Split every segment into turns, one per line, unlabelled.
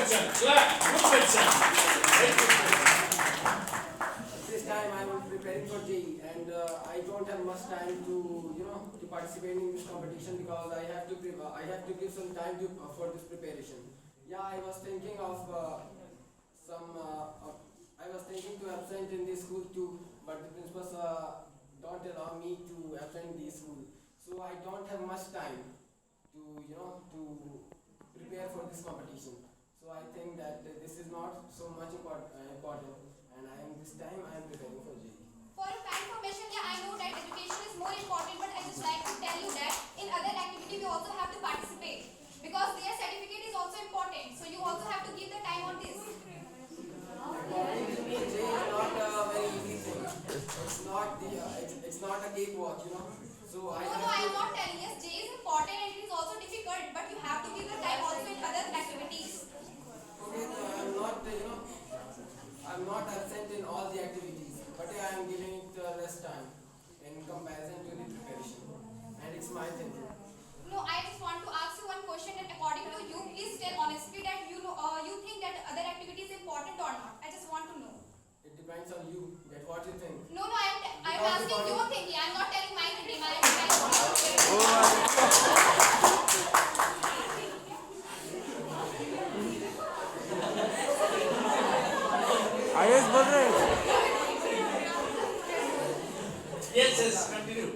question. Clap. Good question. Very good question.
This time I am preparing for JEE and I don't have much time to to participate in this competition because I have to give some time to for this preparation. Yeah, I was thinking of I was thinking to absent in this school too, but the principals don't allow me to absent in this school. So I don't have much time to to prepare for this competition. So I think that this is not so much important, and this time I am preparing for JEE.
For a fact information, yeah, I know that education is more important, but I just like to tell you that in other activity we also have to participate because their certificate is also important. So you also have to give the time on this.
According to me, JEE is not a very easy thing. It's not a cakewalk, So I
No, I am not telling. Yes, J is important and it is also difficult, but you have to give the time also in other activities.
Okay, I'm not absent in all the activities, but I am giving it less time in comparison to the preparation, and it's my thinking.
No, I just want to ask you one question that according to you, please tell honestly that you think that other activity is important or not. I just want to know.
It depends on you, that what you think.
No, I am asking your thinking. I am not telling my thinking. I am
Ayush बोल रहे हैं
Yes, continue.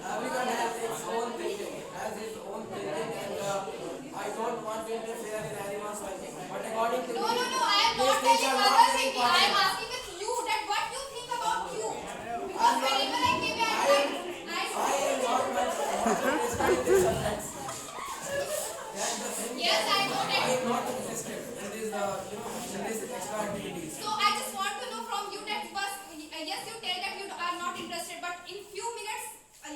Everyone has its own thinking, and I don't want to interfere in anyone's thinking. But according to
No,
me,
I am not
these things
telling
are not
other
very
thinking. I am
important.
asking with you that what you think about you. Because whenever I give you
I am not much interested in these subjects. That's the thing.
Yes, I know
I
that.
am not interested in these, in these extra activities.
So I just want to know from you that first, yes, you tell that you are not interested, but in few minutes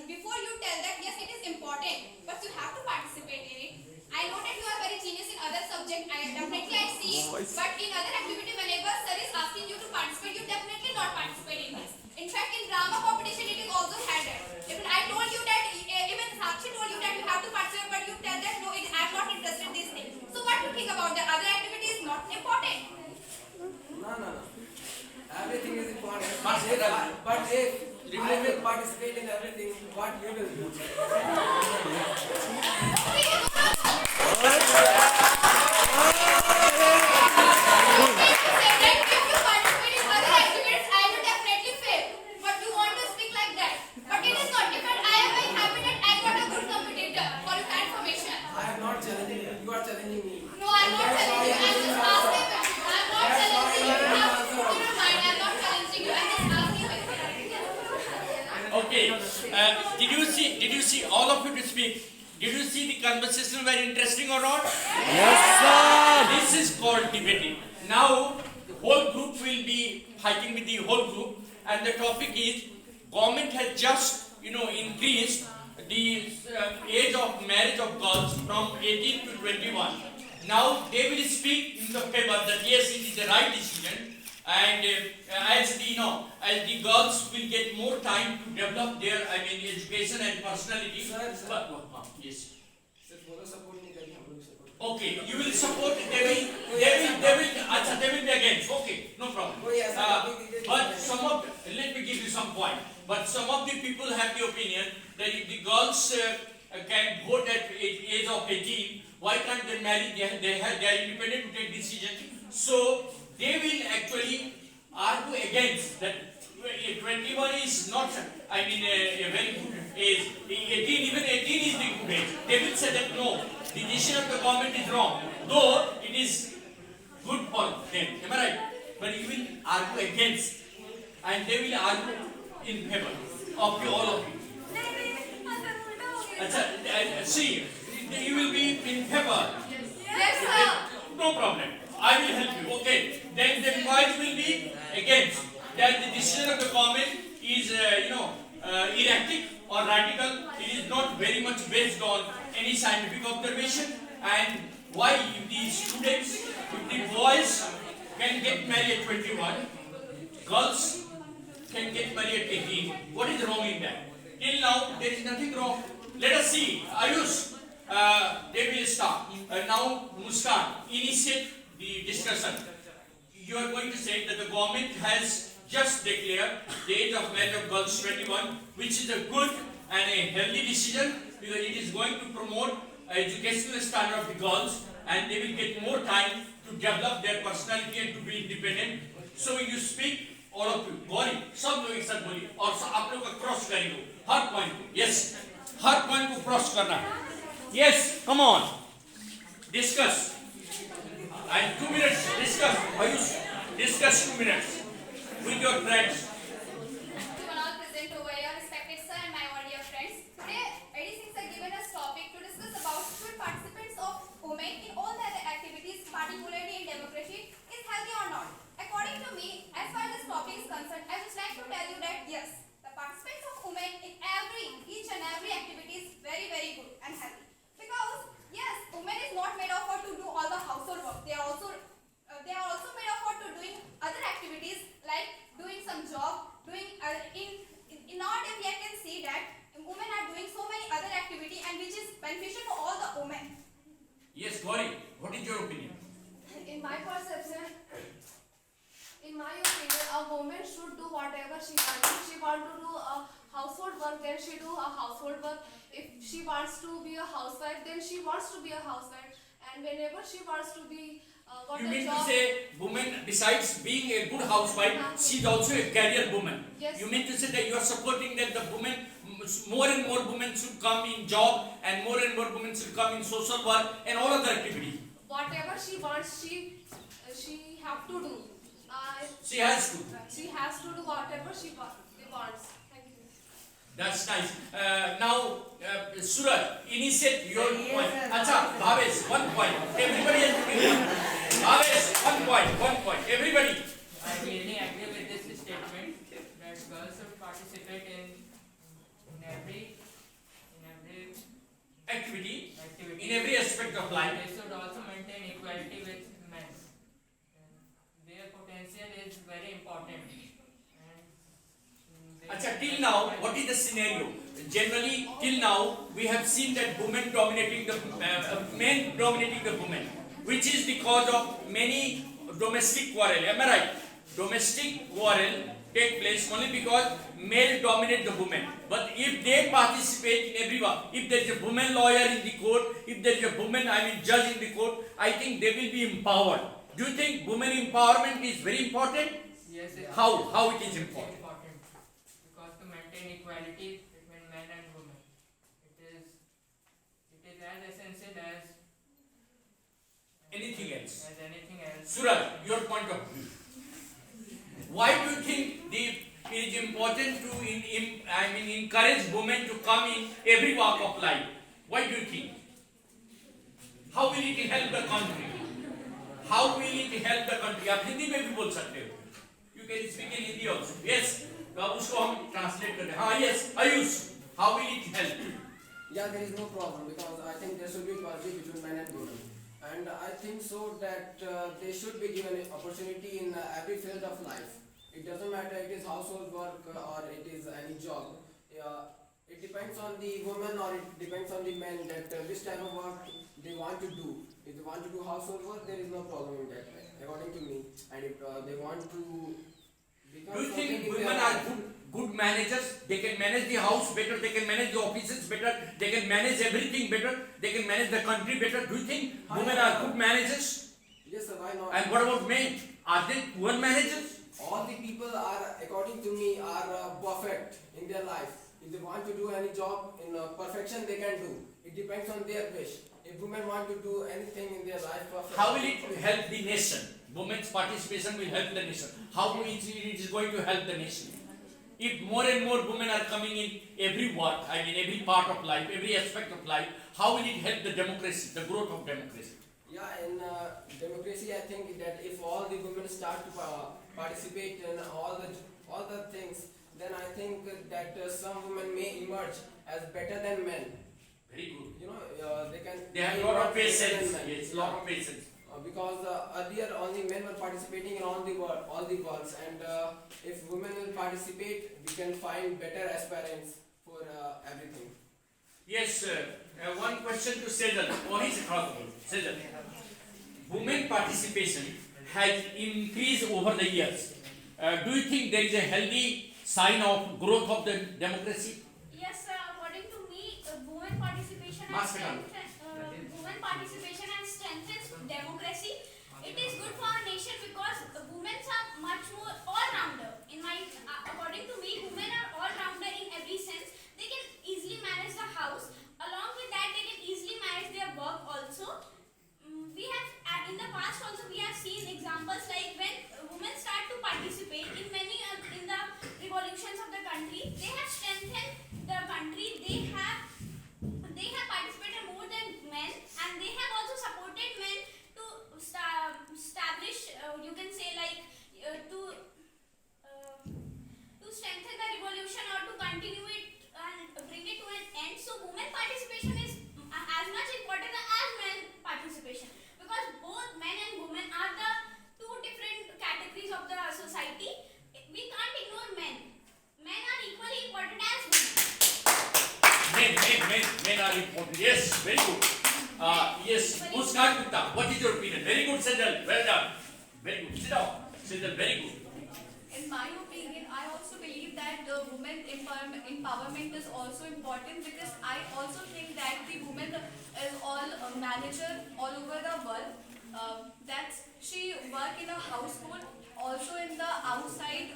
before you tell that yes, it is important, but you have to participate in it. I know that you are very genius in other subject. Definitely I see it, but in other activity, whenever sir is asking you to participate, you definitely not participate in this. In fact, in drama competition, it is also had that. Even I told you that, even Sakshi told you that you have to participate, but you tell that no, I am not interested in this thing. So what do you think about the other activity is not important?
No. Everything is important. But if I will participate in everything, what you will do? I am not challenging you. You are challenging me.
Okay. Did you see all of you to speak? Did you see the conversation very interesting or not?
Yes, sir.
This is called debating. Now the whole group will be fighting with the whole group, and the topic is government has just increased the age of marriage of girls from 18 to 21. Now they will speak in the favor that yes, it is the right decision, and as the girls will get more time to develop their education and personality.
Sir.
Yes.
Sir, बोलो support नहीं करी, हम लोग support.
Okay, you will support. They will be against. Okay, no problem. But let me give you some point. But some of the people have the opinion that if the girls can vote at age of 18, why can't they marry? They are independent to take decision. So they will actually argue against that. 21 is not, a very good age. 18 is the good age. They will say that no, the decision of the government is wrong, though it is good for them. Am I right? But you will argue against, and they will argue in favor of all of you. See, you will be in favor.
Yes, sir.
No problem. I will help you. Okay. Then the voice will be against. That the decision of the government is, erratic or radical. It is not very much based on any scientific observation. And why if the students, if the boys can get married at 21, girls can get married at 18. What is wrong in that? Till now, there is nothing wrong. Let us see. Ayush, they will start. Now, Muskan, initiate the discussion. You are going to say that the government has just declared the age of marriage of girls 21, which is a good and a healthy decision because it is going to promote educational standard of the girls and they will get more time to develop their personality and to be independent. So you speak, all of you, Gauri सब लोग एक साथ बोलिए और आप लोग का cross करेंगे हर पॉइंट को, यस हर पॉइंट को क्रॉस करना है, yes come on discuss and 2 minutes discuss. Ayush, discuss 2 minutes with your friends.
To all present over here, respected sir and my all dear friends. Today, AD6 has given us topic to discuss about should participants of women in all the other activities, particularly in democracy, is healthy or not. According to me, as far as this topic is concerned, I would like to tell you that yes, the participants of women in each and every activity is very good and healthy. Because yes, women is not made of for to do all the household work. They are also made of for to doing other activities like doing some job, doing in nowadays I can see that women are doing so many other activity and which is beneficial for all the women.
Yes, Gauri, what is your opinion?
In my perception, a woman should do whatever she wants. If she wants to do a household work, then she do a household work. If she wants to be a housewife, then she wants to be a housewife. And whenever she wants to be
You mean to say woman besides being a good housewife, she is also a career woman.
Yes.
You mean to say that you are supporting that the women, more and more women should come in job and more women should come in social work and all other activities.
whatever she wants, she have to do.
She has to.
She has to do whatever she wants. Thank you.
That's nice. Now, Suraj, initiate your point. Acha, Bhavesh, 1 point. Everybody has to give 1. Bhavesh, 1 point. Everybody.
I really agree with this statement that girls should participate in every
Activity.
activity.
In every aspect of life.
They should also maintain equality with men. Their potential is very important.
Acha, till now, what is the scenario? Generally, till now, we have seen that women dominating the men dominating the women, which is the cause of many domestic quarrel. Am I right? Domestic quarrel take place only because male dominate the women. But if they participate in every work, if there is a woman lawyer in the court, if there is a woman, judge in the court, I think they will be empowered. Do you think women empowerment is very important?
Yes,
How it is
It's
important?
important because to maintain equality between men and women, it is as essential as
Anything else?
anything else.
Suraj, your point of view. Why do you think it is important to encourage women to come in every walk of life? Why do you think? How will it help the country? How will it help the country? आप हिंदी में भी बोल सकते हो. You can speak in Hindi also. Yes. तो अब उसको हम translate करते हैं. हाँ, yes. Ayush, how will it help?
Yeah, there is no problem because I think there should be equality between men and women. And I think so that they should be given an opportunity in every field of life. It doesn't matter if it is household work or it is any job. It depends on the woman or it depends on the man that which type of work they want to do. If they want to do household work, there is no problem in that, according to me. And if they want to become
Do you think
something in
women
their
are
life,
good managers? They can manage the house better, they can manage the offices better, they can manage everything better, they can manage the country better. Do you think women are good managers?
yes, sir, why not?
And what about men? Are they poor managers?
All the people are, according to me, are perfect in their life. If they want to do any job in perfection, they can do. It depends on their wish. If women want to do anything in their life perfect,
How will it help the nation? Women's participation will help the nation. How it is going to help the nation? If more and more women are coming in every work, every part of life, every aspect of life, how will it help the democracy, the growth of democracy?
yeah, in democracy, I think that if all the women start to participate in all the things, then I think that some women may emerge as better than men.
Very good.
You know, they can.
They have
may
a lot of
emerge better
patience.
than men.
Yes, lot of patience.
Because earlier only men were participating in all the works, and if women will participate, we can find better aspirants for everything.
Yes, one question to Sejal. Oh, he's across the board. Sejal. Women participation has increased over the years. Do you think there is a healthy sign of growth of the democracy?
Yes, according to me, women participation
Mask it on.
strengthens democracy. It is good for our nation because women are much more all-rounder. According to me, women are all-rounder in every sense. They can easily manage the house. Along with that, they can easily manage their work also. We have in the past also we have seen examples like when women start to participate in many in the revolutions of the country, they have strengthened the country. They have participated more than men, and they have also supported men to establish. You can say like to strengthen the revolution or to continue it and bring it to an end. So women participation is as much important as men participation, because both men and women are the two different categories of the society. We can't ignore men. Men are equally important as women.
Men are important. Yes, very good. Yes, Muskan Gupta, what is your opinion? Very good, Sejal. Well done. Very good. Sit down. Sejal, very good.
In my opinion, I also believe that the women empowerment is also important, because I also think that the woman is all manager all over the world. That she work in a household, also in the outside,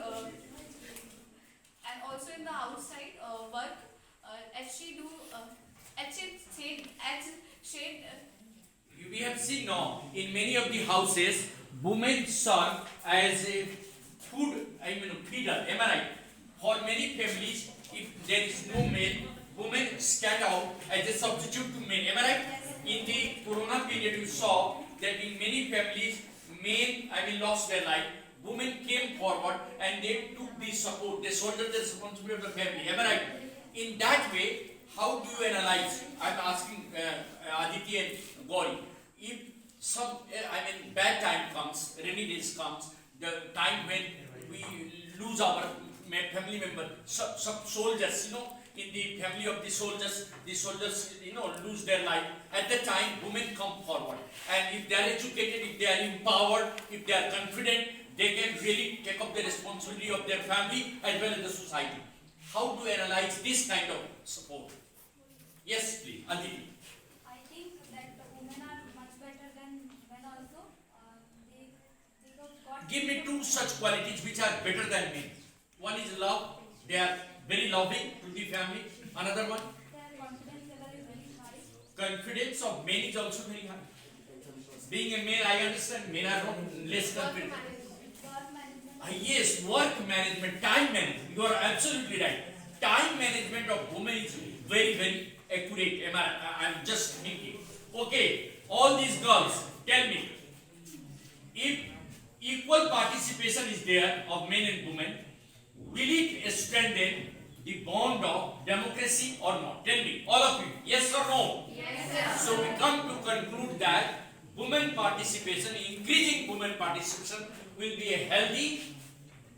and also in the outside work, as she do,
We have seen now in many of the houses, women serve as a feeder. Am I right? For many families, if there is no male, women stand out as a substitute to men. Am I right? In the Corona period, you saw that in many families, men lost their life. Women came forward and they took the support. They shouldered the responsibility of the family. Am I right? In that way, how do you analyze? I'm asking Aditi and Gauri. If some, bad time comes, rainy days comes, the time when we lose our family member, some soldiers, in the family of the soldiers, lose their life. At that time, women come forward. And if they are educated, if they are empowered, if they are confident, they can really take up the responsibility of their family as well as the society. How do you analyze this kind of support? Yes, please, Aditi.
I think that the women are much better than men also. They got
Give me two such qualities which are better than men. One is love. They are very loving to the family. Another one,
their confidence level is very high.
confidence of men is also very high. Being a male, I understand men are not less confident.
Work management.
Yes, work management, time management. You are absolutely right. Time management of women is very, very accurate. I'm just thinking. Okay, all these girls, tell me, if equal participation is there of men and women, will it strengthen the bond of democracy or not? Tell me, all of you, yes or no?
Yes, sir.
So we come to conclude that women participation, increasing women participation will be a healthy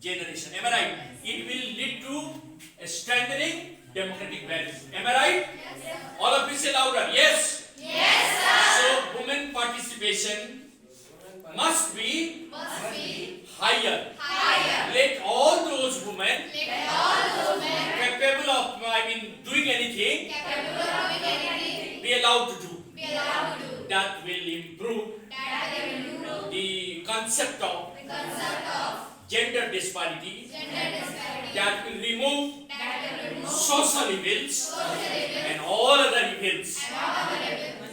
generation. Am I right? It will lead to a strengthening democratic values. Am I right?
Yes, sir.
All of you say louder. Yes?
Yes,
So women participation must be higher. Let all those women capable of doing anything be allowed to do. That will improve the concept of gender disparity. That will remove social evils and all other evils.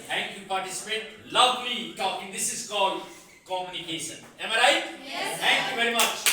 Thank you, participant. Lovely talking. This is called communication. Am I right? Yes. Thank you very much.